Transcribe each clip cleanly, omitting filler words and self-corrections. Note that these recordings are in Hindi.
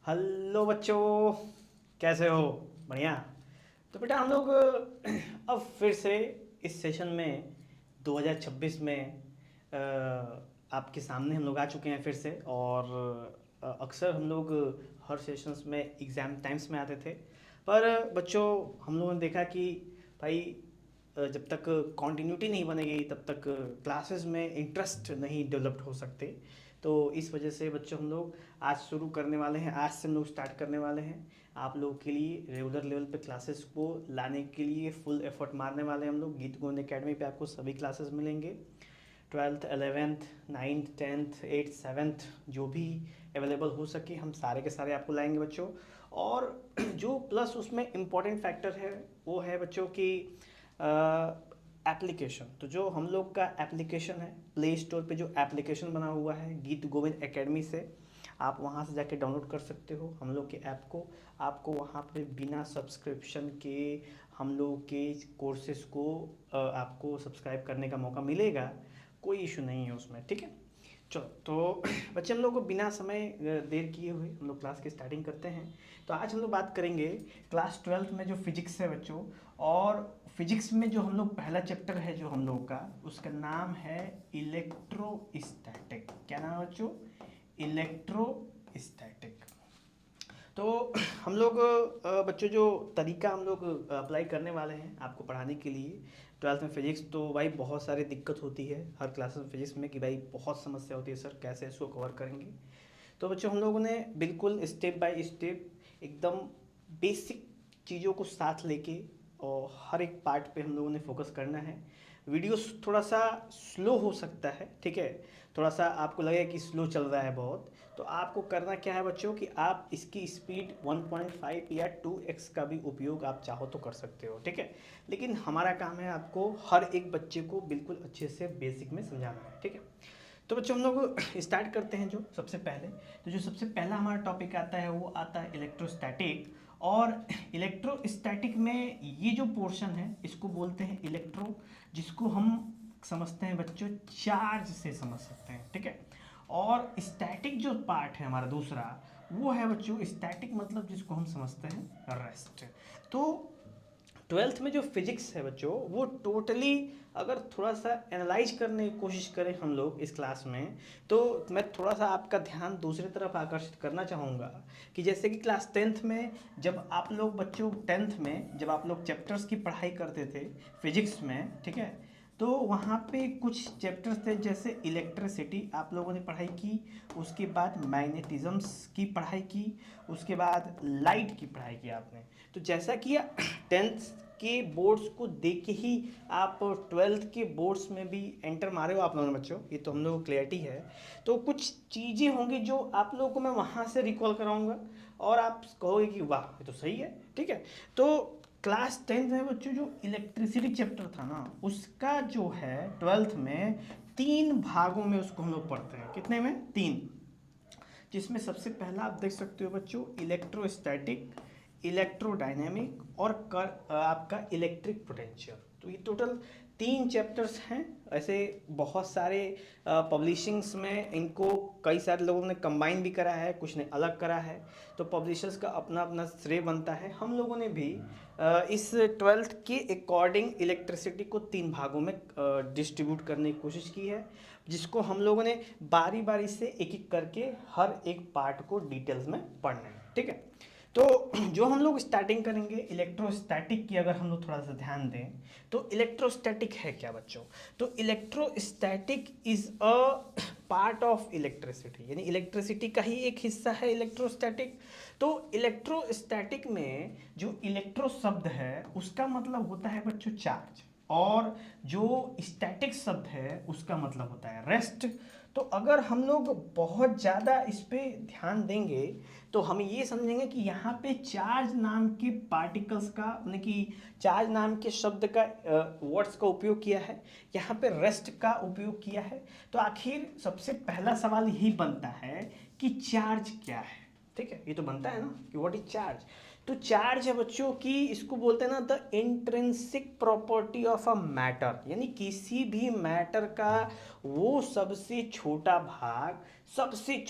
हेलो बच्चों, कैसे हो? बढ़िया। तो बेटा हम लोग अब फिर से इस सेशन में 2026 में आपके सामने हम लोग आ चुके हैं फिर से। और अक्सर हम लोग हर सेशंस में एग्ज़ाम टाइम्स में आते थे, पर बच्चों हम लोगों ने देखा कि भाई जब तक कॉन्टिन्यूटी नहीं बनेगी तब तक क्लासेस में इंटरेस्ट नहीं डेवलप्ड हो सकते। तो इस वजह से बच्चों हम लोग आज शुरू करने वाले हैं, आज से हम लोग स्टार्ट करने वाले हैं आप लोगों के लिए रेगुलर लेवल पे क्लासेस को लाने के लिए फुल एफर्ट मारने वाले हैं हम लोग। गीत गोविंद एकेडमी पे आपको सभी क्लासेस मिलेंगे, 12th 11th 9th 10th 8th 7th जो भी अवेलेबल हो सके हम सारे के सारे आपको लाएंगे बच्चों। और जो प्लस उसमें इम्पॉर्टेंट फैक्टर है वो है बच्चों की एप्लीकेशन। तो जो हम लोग का एप्लीकेशन है, प्ले स्टोर पे जो एप्लीकेशन बना हुआ है गीत गोविंद एकेडमी से, आप वहाँ से जाके डाउनलोड कर सकते हो हम लोग के ऐप को। आपको वहाँ पे बिना सब्सक्रिप्शन के हम लोग के कोर्सेज को आपको सब्सक्राइब करने का मौका मिलेगा, कोई इशू नहीं है उसमें, ठीक है। चलो तो बच्चे हम लोग को बिना समय देर किए हुए हम लोग क्लास की स्टार्टिंग करते हैं। तो आज हम लोग बात करेंगे क्लास 12th में जो फिजिक्स है बच्चों। और फिजिक्स में जो हम लोग पहला चैप्टर है जो हम लोग का, उसका नाम है इलेक्ट्रोस्टैटिक। क्या नाम है बच्चों? इलेक्ट्रोस्टैटिक। तो हम लोग बच्चों जो तरीका हम लोग अप्लाई करने वाले हैं आपको पढ़ाने के लिए 12th में फिजिक्स, तो भाई बहुत सारी दिक्कत होती है हर क्लास में फिजिक्स में कि भाई बहुत समस्या होती है सर, कैसे इसको कवर करेंगे। तो बच्चों हम लोगों ने बिल्कुल स्टेप बाय स्टेप एकदम बेसिक चीज़ों को साथ लेके और हर एक पार्ट पे हम लोगों ने फोकस करना है। वीडियो थोड़ा सा स्लो हो सकता है, ठीक है, थोड़ा सा आपको लगेगा कि स्लो चल रहा है बहुत, तो आपको करना क्या है बच्चों कि आप इसकी स्पीड 1.5 या 2x का भी उपयोग आप चाहो तो कर सकते हो, ठीक है। लेकिन हमारा काम है आपको हर एक बच्चे को बिल्कुल अच्छे से बेसिक में समझाना है, ठीक है। तो बच्चों हम लोग स्टार्ट करते हैं जो सबसे पहले। तो जो सबसे पहला हमारा टॉपिक आता है वो आता है इलेक्ट्रोस्टैटिक। और इलेक्ट्रोस्टैटिक में ये जो पोर्शन है इसको बोलते हैं इलेक्ट्रो, जिसको हम समझते हैं बच्चों चार्ज से समझ सकते हैं, ठीक है। और स्टैटिक जो पार्ट है हमारा दूसरा, वो है बच्चों स्टैटिक मतलब जिसको हम समझते हैं रेस्ट। तो 12th में जो फिजिक्स है बच्चों वो टोटली अगर थोड़ा सा एनालाइज करने की कोशिश करें हम लोग इस क्लास में, तो मैं थोड़ा सा आपका ध्यान दूसरी तरफ आकर्षित करना चाहूँगा कि जैसे कि क्लास 10th में जब आप लोग बच्चों 10th में जब आप लोग चैप्टर्स की पढ़ाई करते थे फिजिक्स में, ठीक है, तो वहाँ पे कुछ चैप्टर्स थे जैसे इलेक्ट्रिसिटी आप लोगों ने पढ़ाई की, उसके बाद मैग्नेटिज्म्स की पढ़ाई की, उसके बाद लाइट की पढ़ाई की आपने। तो जैसा कि 10th के बोर्ड्स को देख के ही आप 12th के बोर्ड्स में भी एंटर मारे हो आप लोगों ने बच्चों, ये तो हम लोगों को क्लियरिटी है। तो कुछ चीज़ें होंगी जो आप लोगों को मैं वहाँ से रिकॉल कराऊंगा और आप कहोगे कि वाह ये तो सही है, ठीक है। तो क्लास 10th में बच्चों जो इलेक्ट्रिसिटी चैप्टर था ना, उसका जो है 12th में 3 भागों में उसको हम लोग पढ़ते हैं। कितने में? 3। जिसमें सबसे पहला आप देख सकते हो बच्चों इलेक्ट्रोस्टैटिक, इलेक्ट्रोडायनेमिक और आपका इलेक्ट्रिक पोटेंशियल। तो ये टोटल 3 चैप्टर्स हैं। ऐसे बहुत सारे पब्लिशिंग्स में इनको कई सारे लोगों ने कंबाइन भी करा है, कुछ ने अलग करा है, तो पब्लिशर्स का अपना अपना श्रेय बनता है। हम लोगों ने भी इस 12th के अकॉर्डिंग इलेक्ट्रिसिटी को 3 भागों में डिस्ट्रीब्यूट करने की कोशिश की है, जिसको हम लोगों ने बारी बारी से एक एक करके हर एक पार्ट को डिटेल्स में पढ़ना है, ठीक है। तो जो हम लोग स्टार्टिंग करेंगे इलेक्ट्रोस्टैटिक की, अगर हम लोग थोड़ा सा ध्यान दें तो इलेक्ट्रोस्टैटिक है क्या बच्चों? तो electrostatic is a part of electricity, यानी इलेक्ट्रिसिटी का ही एक हिस्सा है इलेक्ट्रोस्टैटिक। तो इलेक्ट्रोस्टैटिक में जो इलेक्ट्रो शब्द है उसका मतलब होता है बच्चों चार्ज, और जो स्टैटिक शब्द है उसका मतलब होता है रेस्ट। तो अगर हम लोग बहुत ज़्यादा इस पर ध्यान देंगे तो हम ये समझेंगे कि यहाँ पे चार्ज नाम के पार्टिकल्स का, यानी कि चार्ज नाम के शब्द का वर्ड्स का उपयोग किया है, यहाँ पे रेस्ट का उपयोग किया है। तो आखिर सबसे पहला सवाल यही बनता है कि चार्ज क्या है। ठीक है, ये तो बनता है ना कि व्हाट इज चार्ज। तो चार्ज है बच्चों की, इसको बोलते हैं ना the intrinsic property of a matter, यानी किसी भी मैटर का वो सबसे छोटा भाग, सबसे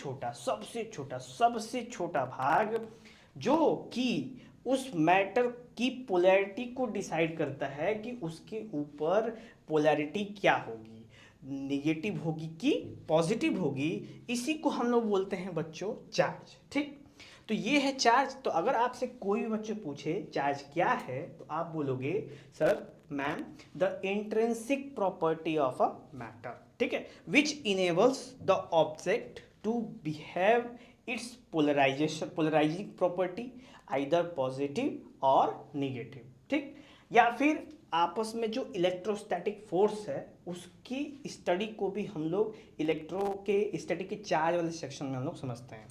छोटा भाग जो कि उस मैटर की पोलैरिटी को डिसाइड करता है कि उसके ऊपर पोलैरिटी क्या होगी, निगेटिव होगी कि पॉजिटिव होगी, इसी को हम लोग बोलते हैं बच्चों चार्ज। ठीक, तो ये है चार्ज। तो अगर आपसे कोई भी बच्चे पूछे चार्ज क्या है, तो आप बोलोगे sir ma'am the intrinsic property of a matter, ठीक है, which enables the object to behave its polarising property either positive और निगेटिव। ठीक, या फिर आपस में जो इलेक्ट्रोस्टैटिक फोर्स है उसकी स्टडी को भी हम लोग इलेक्ट्रो के स्टडी के चार्ज वाले सेक्शन में हम लोग समझते हैं।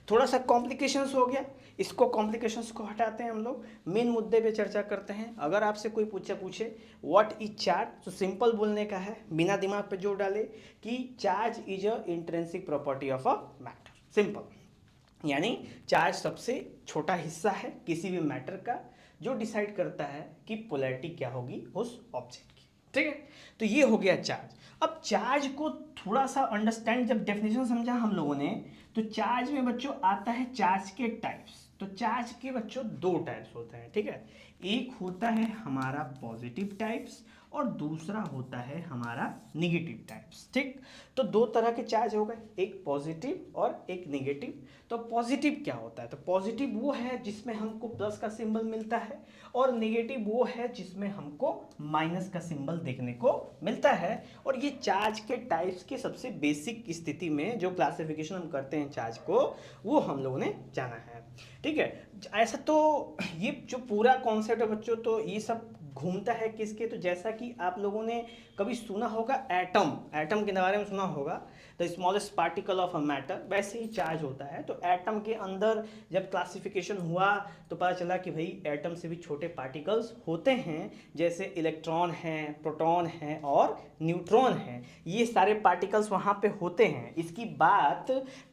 थोड़ा सा कॉम्प्लिकेशंस हो गया, इसको कॉम्प्लिकेशंस को हटाते हैं, हम लोग मेन मुद्दे पे चर्चा करते हैं। अगर आपसे कोई पूछे व्हाट इज चार्ज, तो सिंपल बोलने का है, बिना दिमाग पे जोर डाले कि charge is a intrinsic property of a matter, simple. यानी चार्ज सबसे छोटा हिस्सा है किसी भी मैटर का जो डिसाइड करता है कि पोलैरिटी क्या होगी उस ऑब्जेक्ट की। ठीक है, तो ये हो गया चार्ज। अब चार्ज को थोड़ा सा अंडरस्टैंड, जब डेफिनेशन समझा हम लोगों ने, तो चार्ज में बच्चों आता है चार्ज के टाइप्स। तो चार्ज के बच्चों दो टाइप्स होते हैं, ठीक है, एक होता है हमारा पॉजिटिव टाइप्स और दूसरा होता है हमारा निगेटिव टाइप्स। ठीक, तो दो तरह के चार्ज हो गए, एक पॉजिटिव और एक निगेटिव। तो पॉजिटिव क्या होता है, तो पॉजिटिव वो है जिसमें हमको प्लस का सिंबल मिलता है, और निगेटिव वो है जिसमें हमको माइनस का सिंबल देखने को मिलता है। और ये चार्ज के टाइप्स के सबसे बेसिक स्थिति में जो क्लासिफिकेशन हम करते हैं चार्ज को, वो हम लोगों ने जाना है। ठीक है, ऐसा तो ये जो पूरा कॉन्सेप्ट है बच्चों, तो ये सब घूमता है किसके, तो जैसा कि आप लोगों ने कभी सुना होगा एटम के बारे में सुना होगा, the smallest particle of a matter, वैसे ही चार्ज होता है। तो एटम के अंदर जब क्लासिफिकेशन हुआ तो पता चला कि भाई एटम से भी छोटे पार्टिकल्स होते हैं, जैसे इलेक्ट्रॉन हैं, प्रोटॉन हैं और न्यूट्रॉन हैं, ये सारे पार्टिकल्स वहाँ पे होते हैं। इसकी बात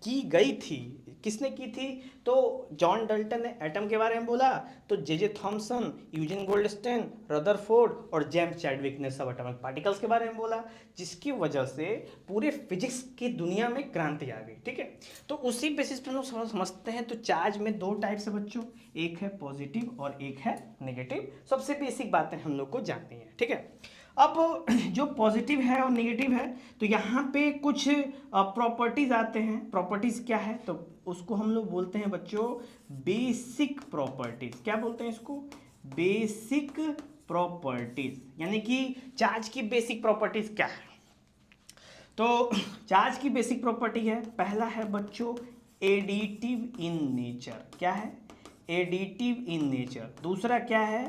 की गई थी, किसने की थी, तो जॉन डल्टन ने एटम के बारे में बोला, तो J Thomson, Eugen Goldstein, Rutherford और जेम्स चैडविक ने सब एटॉमिक पार्टिकल्स के बारे में बोला, जिसकी वजह से पूरे फिजिक्स की दुनिया में क्रांति आ गई। ठीक है, तो उसी बेसिस पर हम लोग समझते हैं। तो चार्ज में दो टाइप्स है बच्चों, एक है पॉजिटिव और एक है नेगेटिव। सबसे बेसिक बातें हम लोग को जाननी है। ठीक है, अब जो पॉजिटिव है और नेगेटिव है, तो यहाँ पे कुछ प्रॉपर्टीज आते हैं। प्रॉपर्टीज क्या है, तो उसको हम लोग बोलते हैं बच्चों बेसिक प्रॉपर्टीज। क्या बोलते हैं इसको, बेसिक प्रॉपर्टीज। यानी कि चार्ज की बेसिक प्रॉपर्टीज क्या है, तो चार्ज की बेसिक प्रॉपर्टी है, पहला है बच्चों एडिटिव इन नेचर। क्या है, एडिटिव इन नेचर। दूसरा क्या है,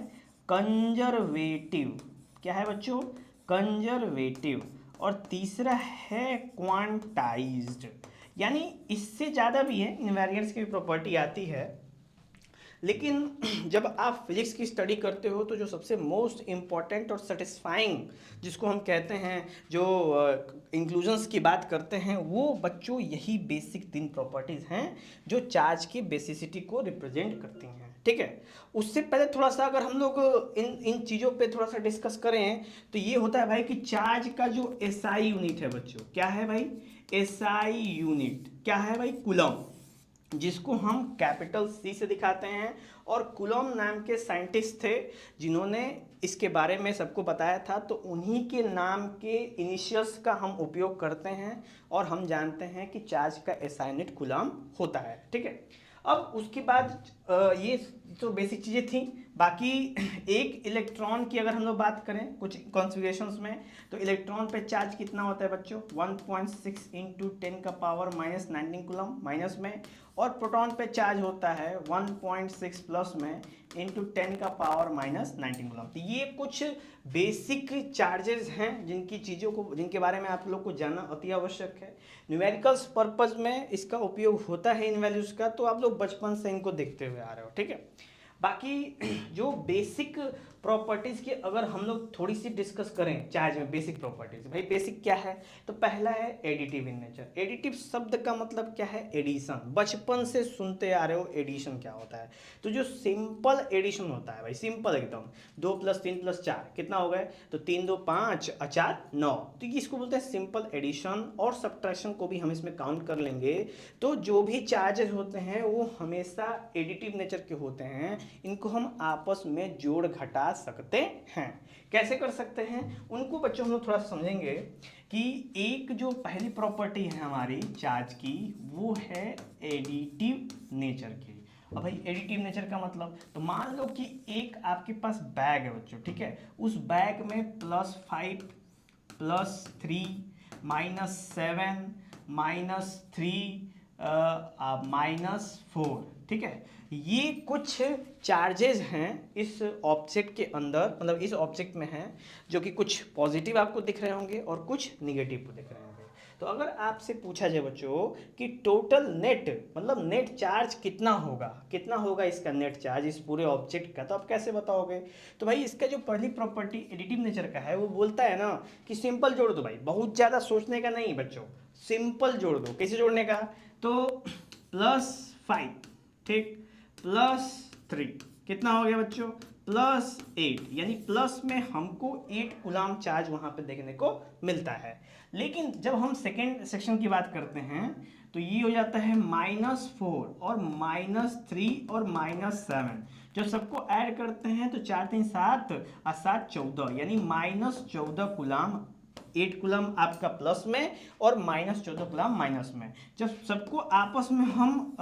कंजर्वेटिव। क्या है बच्चों, कंजर्वेटिव। और तीसरा है क्वांटाइज्ड। यानी इससे ज़्यादा भी है, इनवेरिएंट्स की भी प्रॉपर्टी आती है, लेकिन जब आप फिजिक्स की स्टडी करते हो तो जो सबसे मोस्ट इम्पॉर्टेंट और सेटिस्फाइंग, जिसको हम कहते हैं, जो इंक्लूजन्स की बात करते हैं, वो बच्चों यही बेसिक 3 प्रॉपर्टीज़ हैं जो चार्ज की बेसिसिटी को रिप्रेजेंट करती हैं। ठीक है, उससे पहले थोड़ा सा अगर हम लोग इन चीज़ों पे थोड़ा सा डिस्कस करें, तो ये होता है भाई कि चार्ज का जो एसआई यूनिट है बच्चों, क्या है भाई, एसआई यूनिट क्या है भाई, कूलम, जिसको हम कैपिटल सी से दिखाते हैं। और कूलम नाम के साइंटिस्ट थे जिन्होंने इसके बारे में सबको बताया था, तो उन्हीं के नाम के इनिशियल्स का हम उपयोग करते हैं और हम जानते हैं कि चार्ज का एसआई यूनिट कूलम होता है। ठीक है, अब उसके बाद ये तो बेसिक चीज़ें थी। बाकी एक इलेक्ट्रॉन की अगर हम लोग बात करें कुछ कॉन्फ़िगरेशंस में, तो इलेक्ट्रॉन पे चार्ज कितना होता है बच्चों, 1.6 इंटू 10 का पावर माइनस 19 कूलम माइनस में, और प्रोटॉन पे चार्ज होता है 1.6 प्लस में इंटू 10 का पावर माइनस 19 कूलम। तो ये कुछ बेसिक चार्जेस हैं जिनकी चीज़ों को, जिनके बारे में आप लोग को जानना अति आवश्यक है। न्यूमेरिकल्स पर्पज़ में इसका उपयोग होता है इन वैल्यूज़ का, तो आप लोग बचपन से इनको देखते हुए आ रहे हो। ठीक है, बाकी जो बेसिक प्रॉपर्टीज़ की अगर हम लोग थोड़ी सी डिस्कस करें चार्ज में, बेसिक प्रॉपर्टीज, भाई बेसिक क्या है, तो पहला है एडिटिव इन नेचर। एडिटिव शब्द का मतलब क्या है, एडिशन। बचपन से सुनते आ रहे हो एडिशन क्या होता है। तो जो सिंपल एडिशन होता है भाई, सिंपल एकदम, 2 + 3 + 4 कितना हो गए, तो 3 2 5 और 4 9, तो इसको बोलते हैं सिंपल एडिशन। और सब्ट्रैक्शन को भी हम इसमें काउंट कर लेंगे। तो जो भी चार्जेस होते हैं वो हमेशा एडिटिव नेचर के होते हैं। इनको हम आपस में जोड़ घटा सकते हैं। कैसे कर सकते हैं उनको बच्चों हम लोग थोड़ा समझेंगे कि एक जो पहली प्रॉपर्टी है हमारी चार्ज की, वो है एडिटिव नेचर की। अब भाई एडिटिव नेचर का मतलब, तो मान लो कि एक आपके पास बैग है बच्चों, ठीक है, उस बैग में +5 +3 -7 -3 -4, ठीक है, ये कुछ चार्जेस हैं इस ऑब्जेक्ट के अंदर, मतलब इस ऑब्जेक्ट में हैं, जो कि कुछ पॉजिटिव आपको दिख रहे होंगे और कुछ निगेटिव को दिख रहे होंगे। तो अगर आपसे पूछा जाए बच्चों कि टोटल नेट, मतलब नेट चार्ज कितना होगा, कितना होगा इसका नेट चार्ज इस पूरे ऑब्जेक्ट का, तो आप कैसे बताओगे। तो भाई इसका जो पहली प्रॉपर्टी एडिटिव नेचर का है वो बोलता है ना कि सिंपल जोड़ दो भाई, बहुत ज़्यादा सोचने का नहीं बच्चों, सिंपल जोड़ दो। कैसे जोड़ने का, तो +5, ठीक, +3 कितना हो गया बच्चों, +8, यानी प्लस में हमको 8 कूलाम चार्ज वहां पे देखने को मिलता है। लेकिन जब हम सेकेंड सेक्शन की बात करते हैं तो ये हो जाता है -4 और -3 और -7। जब सबको ऐड करते हैं तो 4 3 7 और 7 14, यानी -14 कूलाम, 8 कूलम आपका प्लस में और -14 कूलम माइनस में। जब सबको आपस में हम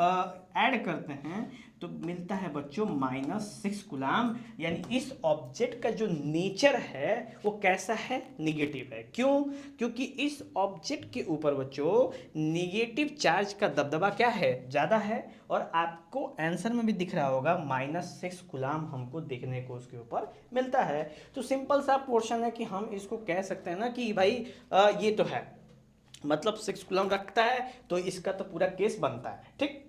ऐड करते हैं तो मिलता है बच्चों -6 कूलम, यानी इस ऑब्जेक्ट का जो नेचर है वो कैसा है, निगेटिव है। क्यों, क्योंकि इस ऑब्जेक्ट के ऊपर बच्चों निगेटिव चार्ज का दबदबा क्या है, ज़्यादा है। और आपको आंसर में भी दिख रहा होगा -6 कूलम हमको देखने को उसके ऊपर मिलता है। तो सिंपल सा पोर्शन है कि हम इसको कह सकते हैं ना कि भाई ये तो है, मतलब 6 कूलम रखता है तो इसका तो पूरा केस बनता है, ठीक।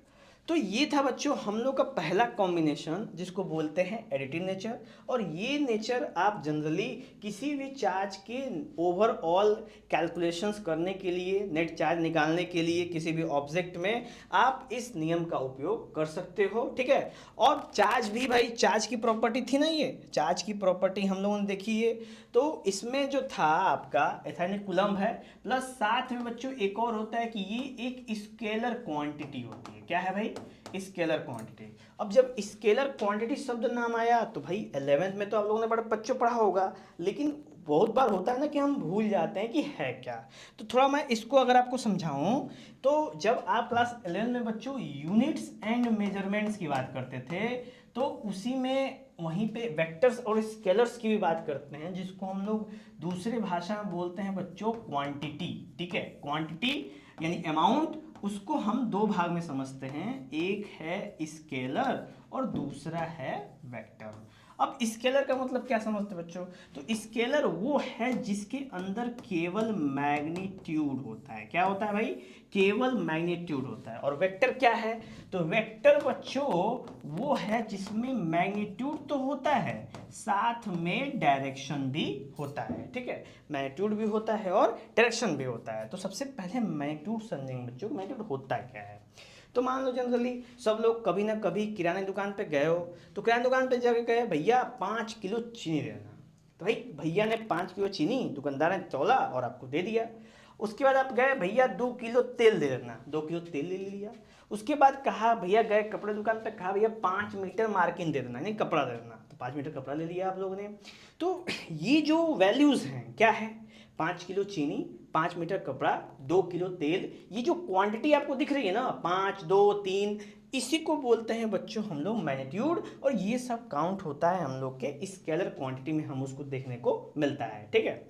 तो ये था बच्चों हम लोग का पहला कॉम्बिनेशन जिसको बोलते हैं एडिटिव नेचर। और ये नेचर आप जनरली किसी भी चार्ज के ओवरऑल कैलकुलेशंस करने के लिए, नेट चार्ज निकालने के लिए किसी भी ऑब्जेक्ट में आप इस नियम का उपयोग कर सकते हो, ठीक है। और चार्ज भी भाई, चार्ज की प्रॉपर्टी थी ना, ये चार्ज की प्रॉपर्टी हम लोगों ने देखी है। तो इसमें जो था आपका एथाइनिक कूलम है, प्लस साथ में बच्चों एक और होता है कि ये एक स्केलर क्वांटिटी होती है। क्या है भाई, स्केलर क्वांटिटी। अब जब स्केलर क्वांटिटी शब्द नाम आया तो भाई 11th में तो आप लोगों ने बड़ा बच्चों पढ़ा होगा, लेकिन बहुत बार होता है ना कि हम भूल जाते हैं कि है क्या। तो थोड़ा मैं इसको अगर आपको समझाऊं, तो जब आप क्लास 11 में बच्चों यूनिट्स एंड मेजरमेंट्स की बात करते थे तो उसी में वहीं पे वेक्टर्स और स्केलर्स की भी बात करते हैं, जिसको हम लोग दूसरे भाषा में बोलते हैं बच्चों क्वांटिटी, ठीक है। क्वांटिटी यानी अमाउंट, उसको हम दो भाग में समझते हैं, एक है स्केलर और दूसरा है वेक्टर। अब स्केलर का मतलब क्या समझते हैं बच्चों, तो स्केलर वो है जिसके अंदर केवल मैग्नीट्यूड होता है। क्या होता है भाई, केवल मैग्नीट्यूड होता है। और वेक्टर क्या है, तो वेक्टर बच्चों वो है जिसमें मैग्नीट्यूड तो होता है, साथ में डायरेक्शन भी होता है, ठीक है। मैग्नीट्यूड भी होता है और डायरेक्शन भी होता है। तो सबसे पहले मैग्नीट्यूड समझेंगे बच्चों, मैग्नीट्यूड होता क्या है। तो मान लो जनरली सब लोग कभी ना कभी किराने दुकान पे गए हो, तो किराने दुकान पे जाके कहे भैया 5 किलो चीनी देना, तो भाई भैया ने 5 किलो चीनी दुकानदार ने तौला और आपको दे दिया। उसके बाद आप गए भैया 2 किलो तेल दे देना, 2 किलो तेल ले लिया। उसके बाद कहा भैया, गए कपड़े दुकान पे, कहा भैया 5 मीटर मार्किन दे देना, नहीं कपड़ा दे देना, तो 5 मीटर कपड़ा ले लिया आप लोगों ने। तो ये जो वैल्यूज़ हैं क्या है, 5 किलो चीनी, 5 मीटर कपड़ा, 2 किलो तेल, ये जो क्वांटिटी आपको दिख रही है ना 5 2 3, इसी को बोलते हैं बच्चों हम लोग मैग्नीट्यूड। और ये सब काउंट होता है हम लोग के स्केलर क्वांटिटी में, हम उसको देखने को मिलता है, ठीक है।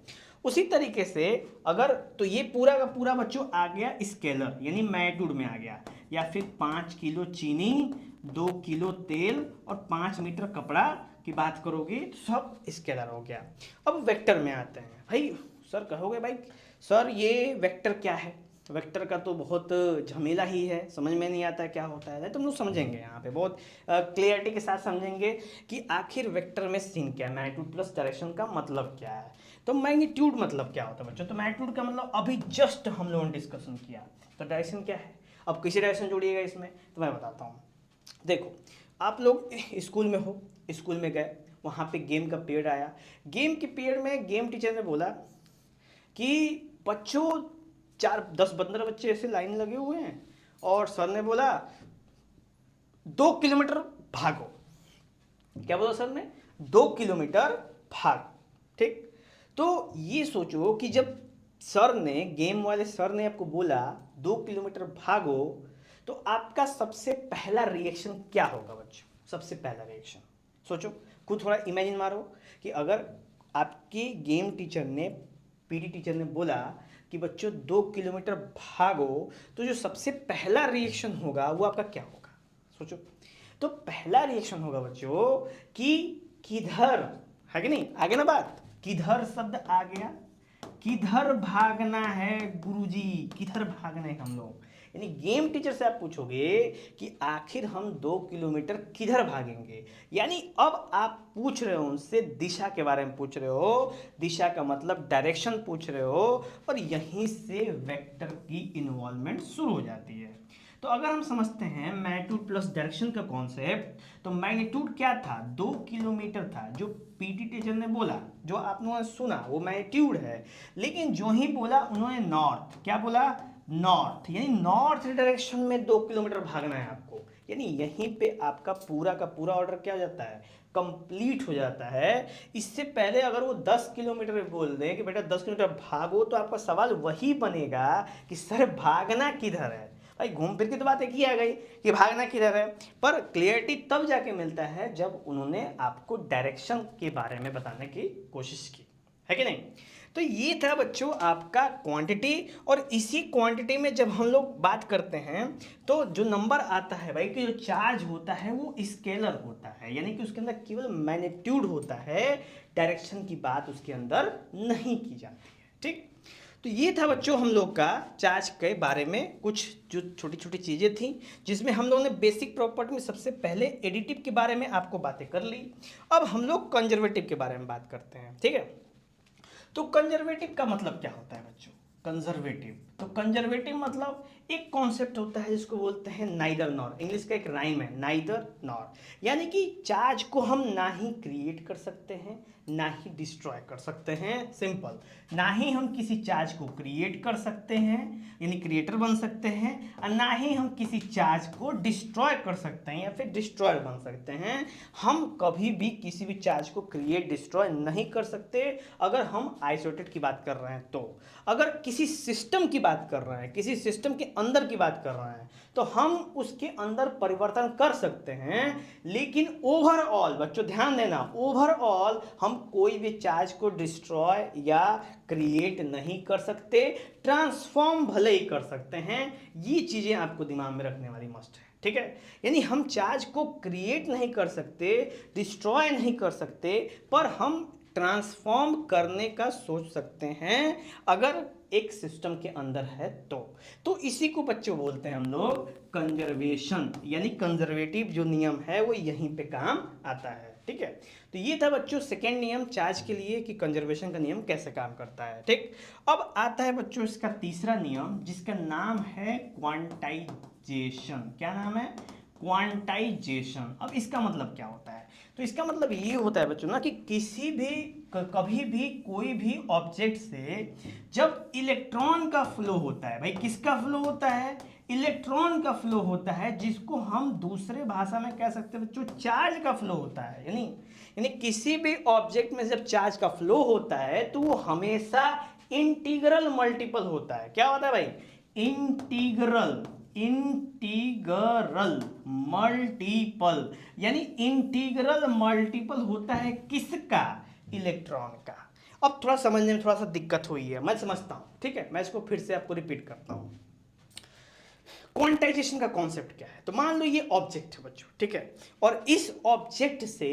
उसी तरीके से अगर, तो ये पूरा का पूरा बच्चों आ गया स्केलर यानी मैग्नीट्यूड में आ गया, या फिर 5 किलो चीनी, 2 किलो तेल और 5 मीटर कपड़ा की बात करोगे तो सब स्केलर हो गया। अब वेक्टर में आते हैं। भाई सर कहोगे भाई सर ये वेक्टर क्या है, वेक्टर का तो बहुत झमेला ही है, समझ में नहीं आता क्या होता है। तो हम लोग समझेंगे यहाँ पे बहुत क्लियरिटी के साथ समझेंगे कि आखिर वेक्टर में सीन क्या है, मैग्नीट्यूड प्लस डायरेक्शन का मतलब क्या है। तो मैग्नीट्यूड मतलब क्या होता है बच्चों, तो मैग्नीट्यूड का मतलब अभी जस्ट हम लोगों ने डिस्कशन किया। तो डायरेक्शन क्या है, अब किसी डायरेक्शन जोड़िएगा इसमें, तो मैं बताता हूँ। देखो आप लोग स्कूल में हो, स्कूल में गए, वहाँ पे गेम का पीरियड आया। गेम के पीरियड में गेम टीचर ने बोला कि बच्चों 4 10 15 बच्चे ऐसे लाइन लगे हुए हैं, और सर ने बोला 2 किलोमीटर भागो। क्या बोला सर ने, 2 किलोमीटर भाग। ठीक, तो ये सोचो कि जब सर ने, गेम वाले सर ने आपको बोला 2 किलोमीटर भागो, तो आपका सबसे पहला रिएक्शन क्या होगा बच्चों, सबसे पहला रिएक्शन सोचो, खुद थोड़ा इमेजिन मारो कि अगर आपकी गेम टीचर ने, पीटी टीचर ने बोला कि बच्चों 2 किलोमीटर भागो, तो जो सबसे पहला रिएक्शन होगा वो आपका क्या होगा सोचो। तो पहला रिएक्शन होगा बच्चों कि किधर, है कि नहीं, आगे ना बात, किधर शब्द आ गया, किधर भागना है गुरुजी, किधर भागना है हम लोग। यानी गेम टीचर से आप पूछोगे कि आखिर हम 2 किलोमीटर किधर भागेंगे, यानी अब आप पूछ रहे हो उनसे, दिशा के बारे में पूछ रहे हो, दिशा का मतलब डायरेक्शन पूछ रहे हो, और यहीं से वेक्टर की इन्वॉल्वमेंट शुरू हो जाती है। तो अगर हम समझते हैं मैग्नीट्यूड प्लस डायरेक्शन का कॉन्सेप्ट, तो मैग्नीट्यूड क्या था, 2 किलोमीटर था, जो पीटी टीचर ने बोला, जो आप लोगों ने सुना वो मैग्नीट्यूड है। लेकिन जो ही बोला उन्होंने नॉर्थ, क्या बोला, नॉर्थ, यानी नॉर्थ डायरेक्शन में 2 किलोमीटर भागना है आपको, यानी यहीं पे आपका पूरा का पूरा ऑर्डर क्या हो जाता है, कंप्लीट हो जाता है। इससे पहले अगर वो 10 किलोमीटर बोल दें कि बेटा 10 किलोमीटर भागो, तो आपका सवाल वही बनेगा कि सर भागना किधर है। भाई घूम फिर के तो बात एक ही आ गई कि भागना किधर है, पर क्लियरिटी तब जाके मिलता है जब उन्होंने आपको डायरेक्शन के बारे में बताने की कोशिश की, है कि नहीं। तो ये था बच्चों आपका क्वांटिटी, और इसी क्वांटिटी में जब हम लोग बात करते हैं तो जो नंबर आता है भाई, कि जो चार्ज होता है वो स्केलर होता है, यानी कि उसके अंदर केवल मैग्नीट्यूड होता है, डायरेक्शन की बात उसके अंदर नहीं की जाती है। ठीक, तो ये था बच्चों हम लोग का चार्ज के बारे में कुछ जो छोटी छोटी चीज़ें थी, जिसमें हम लोगों ने बेसिक प्रॉपर्टी में सबसे पहले एडिटिव के बारे में आपको बातें कर ली। अब हम लोग कंजर्वेटिव के बारे में बात करते हैं, ठीक है। तो कंजर्वेटिव का मतलब क्या होता है बच्चों, कंजर्वेटिव, तो कंजर्वेटिव मतलब एक कॉन्सेप्ट होता है जिसको बोलते हैं नाइदर नॉर, इंग्लिश का एक राइम है नाइदर नॉर, यानी कि चार्ज को हम ना ही क्रिएट कर सकते हैं ना ही डिस्ट्रॉय कर सकते हैं, सिंपल, ना ही हम किसी चार्ज को क्रिएट कर सकते हैं यानी क्रिएटर बन सकते हैं, और ना ही हम किसी चार्ज को डिस्ट्रॉय कर सकते हैं या फिर डिस्ट्रॉयर बन सकते हैं। हम कभी भी किसी भी चार्ज को क्रिएट डिस्ट्रॉय नहीं कर सकते अगर हम आइसोलेटेड की बात कर रहे हैं। तो अगर किसी सिस्टम की बात कर रहे हैं, किसी सिस्टम के अंदर की बात कर रहे हैं, तो हम उसके अंदर परिवर्तन कर सकते हैं, लेकिन ओवरऑल बच्चों ध्यान देना, ओवरऑल हम कोई भी चार्ज को डिस्ट्रॉय या क्रिएट नहीं कर सकते, ट्रांसफॉर्म भले ही कर सकते हैं। ये चीजें आपको दिमाग में रखने वाली मस्ट है, ठीक है। यानी हम चार्ज को क्रिएट नहीं कर सकते, डिस्ट्रॉय नहीं कर सकते, पर हम ट्रांसफॉर्म करने का सोच सकते हैं अगर एक सिस्टम के अंदर है तो इसी को बच्चों बोलते हैं हम लोग कंजर्वेशन, यानी कंजर्वेटिव जो नियम है वो यहीं पे काम आता है, ठीक है। तो ये था बच्चों सेकेंड नियम चार्ज के लिए कि कंजर्वेशन का नियम कैसे काम करता है, ठीक। अब आता है बच्चों इसका तीसरा नियम जिसका नाम है क्वांटाइजेशन। क्या नाम है, क्वांटाइजेशन। अब इसका मतलब क्या होता है, तो इसका मतलब ये होता है बच्चों ना कि किसी भी कभी भी कोई भी ऑब्जेक्ट से जब इलेक्ट्रॉन का फ्लो होता है, भाई किसका फ्लो होता है, इलेक्ट्रॉन का फ्लो होता है, जिसको हम दूसरे भाषा में कह सकते हैं बच्चों चार्ज का फ्लो होता है। यानी किसी भी ऑब्जेक्ट में जब चार्ज का फ्लो होता है तो वो हमेशा इंटीग्रल मल्टीपल होता है। क्या होता है भाई, इंटीग्रल मल्टीपल, यानी इंटीग्रल मल्टीपल होता है किसका, इलेक्ट्रॉन का। अब थोड़ा समझने में थोड़ा सा दिक्कत हुई है, मैं समझता हूं, ठीक है, मैं इसको फिर से आपको रिपीट करता हूं। क्वांटाइजेशन का कॉन्सेप्ट क्या है, तो मान लो ये ऑब्जेक्ट है बच्चों, ठीक है, और इस ऑब्जेक्ट से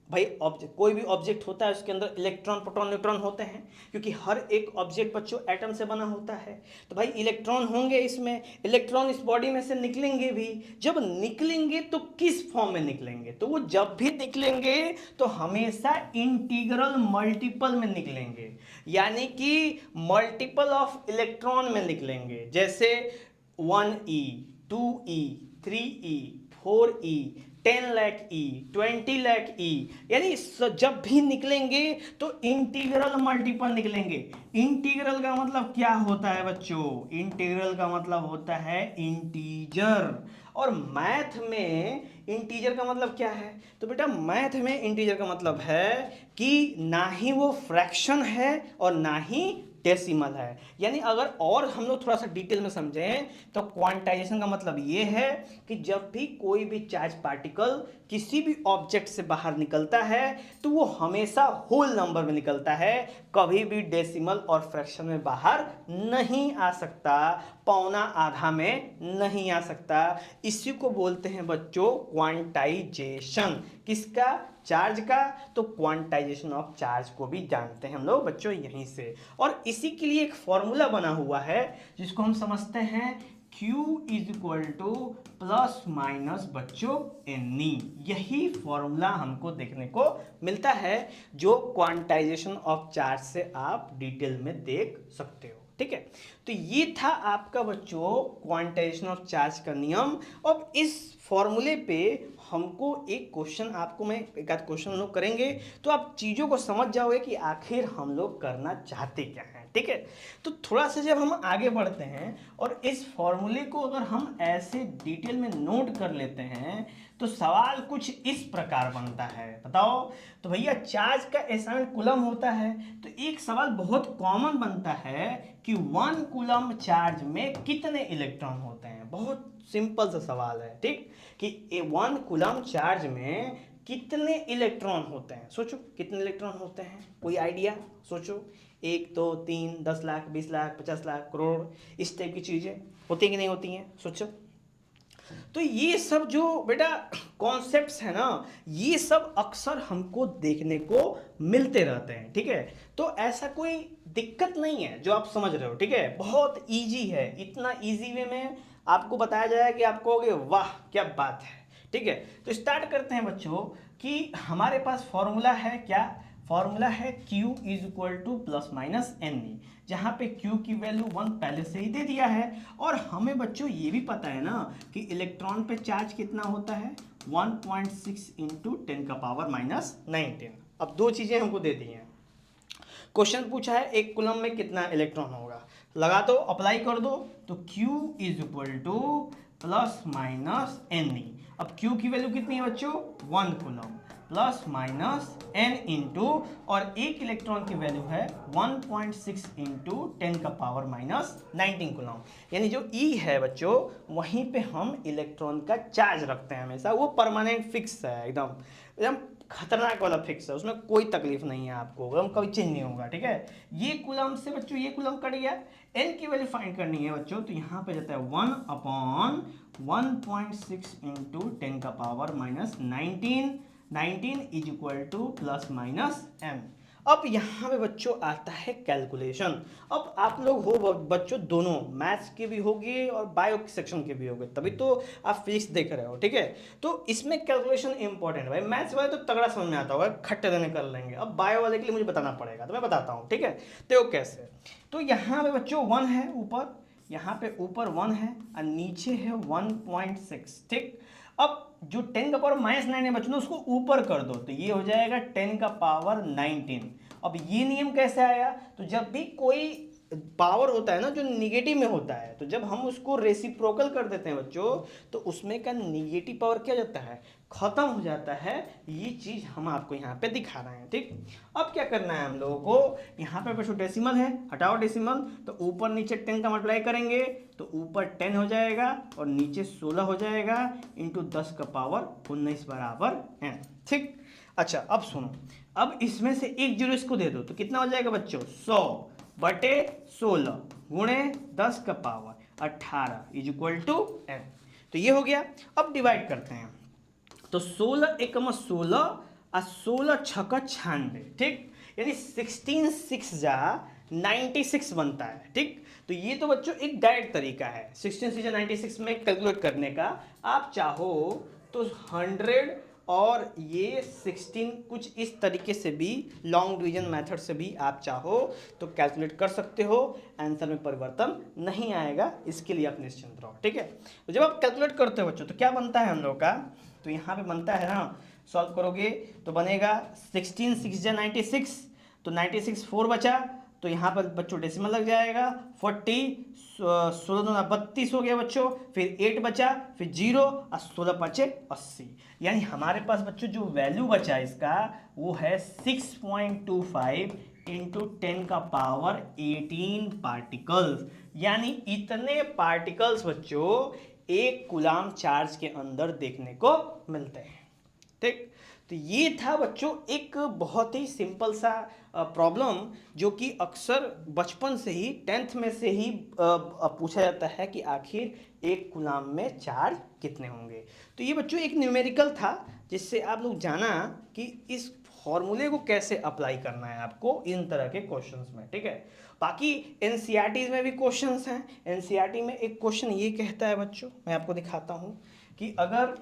भाई ऑब्जेक्ट, कोई भी ऑब्जेक्ट होता है उसके अंदर इलेक्ट्रॉन प्रोटॉन न्यूट्रॉन होते हैं, क्योंकि हर एक ऑब्जेक्ट बच्चों एटम से बना होता है। तो भाई इलेक्ट्रॉन होंगे इसमें, इलेक्ट्रॉन इस बॉडी में से निकलेंगे भी। जब निकलेंगे तो किस फॉर्म में निकलेंगे? तो वो जब भी निकलेंगे तो हमेशा इंटीग्रल मल्टीपल में निकलेंगे, यानी कि मल्टीपल ऑफ इलेक्ट्रॉन में निकलेंगे। जैसे 1e, 2e, 3e, 4e, 10 lakh ई, 20 लाख ई, यानी जब भी निकलेंगे तो इंटीग्रल मल्टीपल निकलेंगे। इंटीग्रल का मतलब क्या होता है बच्चों? इंटीग्रल का मतलब होता है इंटीजर। और मैथ में इंटीजर का मतलब क्या है? तो बेटा मैथ में इंटीजर का मतलब है कि ना ही वो फ्रैक्शन है और ना ही डेसिमल है। यानी अगर और हम लोग थोड़ा सा डिटेल में समझें तो क्वांटाइजेशन का मतलब ये है कि जब भी कोई भी चार्ज पार्टिकल किसी भी ऑब्जेक्ट से बाहर निकलता है तो वो हमेशा होल नंबर में निकलता है, कभी भी डेसिमल और फ्रैक्शन में बाहर नहीं आ सकता, पौना आधा में नहीं आ सकता। इसी को बोलते हैं बच्चों क्वांटाइजेशन। किसका? चार्ज का। तो क्वांटाइजेशन ऑफ चार्ज को भी जानते हैं हम लोग बच्चों यहीं से। और इसी के लिए एक फॉर्मूला बना हुआ है जिसको हम समझते हैं Q is equal to plus minus बच्चों एनी। यही फॉर्मूला हमको देखने को मिलता है जो क्वांटाइजेशन ऑफ चार्ज से आप डिटेल में देख सकते हो। ठीक है, तो ये था आपका बच्चों क्वांटाइजेशन ऑफ चार्ज का नियम। अब इस फॉर्मूले पे हमको एक क्वेश्चन, आपको मैं एक आध क्वेश्चन हम लोग करेंगे तो आप चीज़ों को समझ जाओगे कि आखिर हम लोग करना चाहते क्या हैं। ठीक है, तो थोड़ा सा जब हम आगे बढ़ते हैं और इस फॉर्मूले को अगर हम ऐसे डिटेल में नोट कर लेते हैं तो सवाल कुछ इस प्रकार बनता है। बताओ तो भैया, चार्ज का SI कूलम होता है तो एक सवाल बहुत कॉमन बनता है कि 1 कूलम चार्ज में कितने इलेक्ट्रॉन होते हैं। बहुत सिंपल सा सवाल है, ठीक, कि 1 कूलम चार्ज में कितने इलेक्ट्रॉन होते हैं। सोचो कितने इलेक्ट्रॉन होते हैं, कोई आइडिया? सोचो, 1, 2, 3, 10 लाख, 20 लाख, 50 लाख, करोड़, इस टाइप की चीज़ें होती हैं कि नहीं होती हैं? सोचो। तो ये सब जो बेटा कॉन्सेप्ट्स है ना, ये सब अक्सर हमको देखने को मिलते रहते हैं। ठीक है, तो ऐसा कोई दिक्कत नहीं है जो आप समझ रहे हो। ठीक है, बहुत इजी है, इतना इजी वे में आपको बताया जाए कि आप कहोगे वाह क्या बात है। ठीक है, तो स्टार्ट करते हैं बच्चों कि हमारे पास फॉर्मूला है क्या? फॉर्मूला है Q is equal to plus minus N, जहाँ पे Q की वैल्यू 1 पहले से ही दे दिया है। और हमें बच्चों ये भी पता है ना कि इलेक्ट्रॉन पे चार्ज कितना होता है, 1.6 इंटू 10 का पावर माइनस 19। अब दो चीज़ें हमको दे दी हैं, क्वेश्चन पूछा है 1 कूलम में कितना इलेक्ट्रॉन होगा, लगा दो, अप्लाई कर दो। तो Q is equal to plus minus N. अब Q की वैल्यू कितनी है बच्चों? 1 coulomb plus minus n into, और एक इलेक्ट्रॉन की वैल्यू है 1.6 इंटू 10 का पावर माइनस 19 कूलम। यानी जो E है बच्चों, वहीं पे हम इलेक्ट्रॉन का चार्ज रखते हैं हमेशा, वो परमानेंट फिक्स है, एकदम एकदम खतरनाक वाला फिक्स है, उसमें कोई तकलीफ नहीं है आपको, एकदम कभी चेंज नहीं होगा। ठीक है, ये कूलम से बच्चों ये कूलम कट गया, n की वैल्यू फाइंड करनी है बच्चों, तो यहाँ पे जाता है 1 अपॉन 1.6 इंटू 10 का power minus 19 is equal to plus minus m। अब यहाँ पे बच्चों आता है कैलकुलेशन। अब आप लोग हो बच्चों दोनों, मैथ्स के भी होगे और बायो सेक्शन के भी होगे, तभी तो आप फिजिक्स देख रहे हो। ठीक है, तो इसमें कैलकुलेशन इंपॉर्टेंट है भाई। मैथ्स वाले तो तगड़ा समझ में आता होगा, खट्टे देने कर लेंगे। अब बायो वाले के लिए मुझे बताना पड़ेगा, तो मैं बताता हूँ। ठीक है, तो कैसे? तो यहाँ पे बच्चों 1 है ऊपर, यहाँ पे ऊपर 1 है और नीचे है 1.6। ठीक, अब जो 10 का पावर माइनस 9 है बच्चों, उसको ऊपर कर दो तो ये हो जाएगा 10 का पावर 19। अब ये नियम कैसे आया? तो जब भी कोई पावर होता है ना जो निगेटिव में होता है, तो जब हम उसको रेसिप्रोकल कर देते हैं बच्चों, तो उसमें का निगेटिव पावर क्या जाता है, खत्म हो जाता है। ये चीज हम आपको यहाँ पे दिखा रहे हैं। ठीक, अब क्या करना है हम लोगों को, यहाँ पे बच्चों डेसिमल है, हटाओ डेसिमल, तो ऊपर नीचे 10 का मल्टीप्लाई करेंगे तो ऊपर 10 हो जाएगा और नीचे 16 हो जाएगा इंटू 10 का पावर 19 बराबर n। ठीक, अच्छा अब सुनो, अब इसमें से एक जीरो इसको दे दो तो कितना हो जाएगा बच्चों, 100 बटे 16 गुणे 10 का power 18 is equal to n। तो ये हो गया। अब डिवाइड करते हैं, तो 16 एकम 16 और 16 छक्का 96, ठीक, यानी 16 6 जा 96 बनता है, ठीक। तो ये तो बच्चों एक डायरेक्ट तरीका है 16 6 जा 96 में कैलकुलेट करने का। आप चाहो तो 100 और ये 16 कुछ इस तरीके से भी, लॉन्ग डिवीजन मेथड से भी आप चाहो तो कैलकुलेट कर सकते हो, आंसर में परिवर्तन नहीं आएगा, इसके लिए आप निश्चिंत रहो, ठीक है। तो जब आप कैलकुलेट करते हो बच्चों तो क्या बनता है हम लोग का, तो यहाँ पे बनता है ना, सॉल्व करोगे तो बनेगा 16 6 जा 96, तो 96 4 बचा, तो यहाँ पर बच्चों डेसिमल लग जाएगा 40, 16 दूना 32 हो गया बच्चों, फिर 8 बचा, फिर 0 और 16 बचे 80, यानी हमारे पास बच्चों जो वैल्यू बचा इसका वो है 6.25 इंटू 10 का पावर 18 पार्टिकल्स, यानी इतने पार्टिकल्स बच्चों एक कूलाम चार्ज के अंदर देखने को मिलते हैं, ठीक। तो ये था बच्चों एक बहुत ही सिंपल सा प्रॉब्लम जो कि अक्सर बचपन से ही 10th में से ही पूछा जाता है कि आखिर एक कूलाम में चार्ज कितने होंगे। तो ये बच्चों एक न्यूमेरिकल था जिससे आप लोग जाना कि इस फॉर्मूले को कैसे अप्लाई करना है आपको इन तरह के क्वेश्चंस में, ठीक है। बाकी एनसीईआरटी में भी क्वेश्चंस हैं। एनसीईआरटी में एक क्वेश्चन ये कहता है बच्चों, मैं आपको दिखाता हूँ कि अगर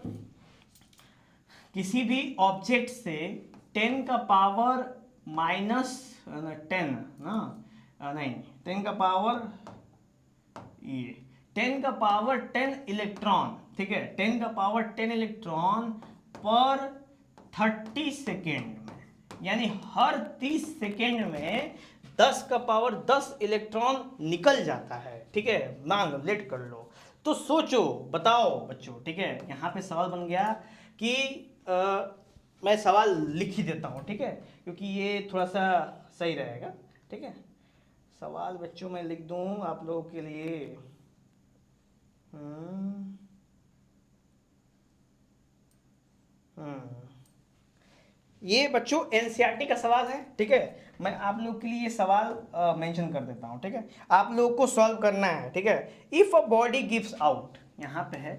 किसी भी ऑब्जेक्ट से 10 का पावर -10 ना, नहीं 10 का पावर ये 10 का पावर 10 इलेक्ट्रॉन, ठीक है, 10 का पावर 10 इलेक्ट्रॉन पर 30 सेकेंड में, यानी हर 30 सेकेंड में 10 का पावर 10 इलेक्ट्रॉन निकल जाता है, ठीक है, मान लेट कर लो। तो सोचो बताओ बच्चों, ठीक है, यहाँ पे सवाल बन गया कि मैं सवाल लिख ही देता हूँ, ठीक है, क्योंकि ये थोड़ा सा सही रहेगा, ठीक है। सवाल बच्चों मैं लिख दूँ आप लोगों के लिए। ये बच्चों एनसीईआरटी का सवाल है, ठीक है। मैं आप लोग के लिए ये सवाल मेंशन कर देता हूँ, ठीक है, आप लोग को सॉल्व करना है, ठीक है। If a body gives out, यहाँ पे है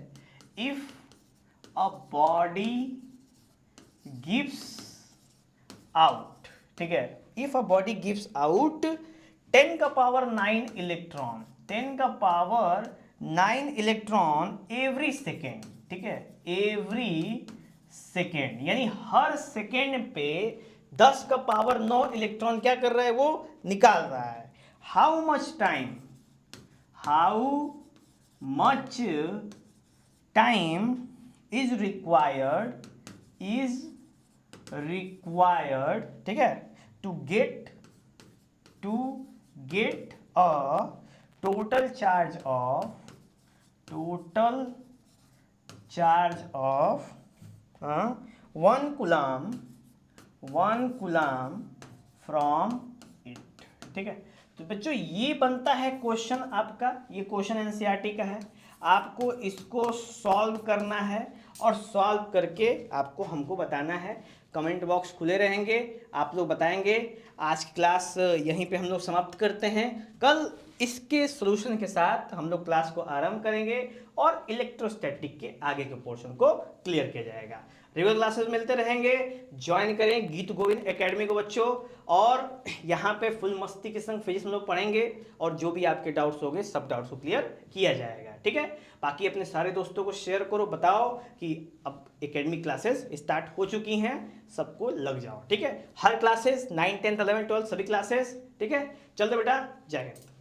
if a body gives out, ठीक है, if a body gives out 10 का पावर 9 इलेक्ट्रॉन, 10 का पावर 9 इलेक्ट्रॉन एवरी सेकेंड, ठीक है, एवरी सेकेंड, यानी हर सेकेंड पे 10 का पावर 9 इलेक्ट्रॉन क्या कर रहा है, वो निकाल रहा है। How much time is required, ठीक है, to get a total charge of 1 coulomb from it, ठीक है। तो बच्चों ये बनता है क्वेश्चन आपका, ये क्वेश्चन एनसीईआरटी का है, आपको इसको सॉल्व करना है और सॉल्व करके आपको हमको बताना है। कमेंट बॉक्स खुले रहेंगे, आप लोग बताएंगे। आज की क्लास यहीं पे हम लोग समाप्त करते हैं। कल इसके सॉल्यूशन के साथ हम लोग क्लास को आरंभ करेंगे और इलेक्ट्रोस्टैटिक के आगे के पोर्शन को क्लियर किया जाएगा। रेगुलर क्लासेस मिलते रहेंगे, ज्वाइन करें गीत गोविंद एकेडमी को बच्चों, और यहाँ पे फुल मस्ती के संग फिजिक्स में लोग पढ़ेंगे और जो भी आपके डाउट्स होंगे सब डाउट्स को क्लियर किया जाएगा, ठीक है। बाकी अपने सारे दोस्तों को शेयर करो, बताओ कि अब एकेडमी क्लासेस स्टार्ट हो चुकी हैं, सबको लग जाओ, ठीक है। हर क्लासेस 9 10 11 12 सभी क्लासेस, ठीक है। चलते बेटा, जय हिंद।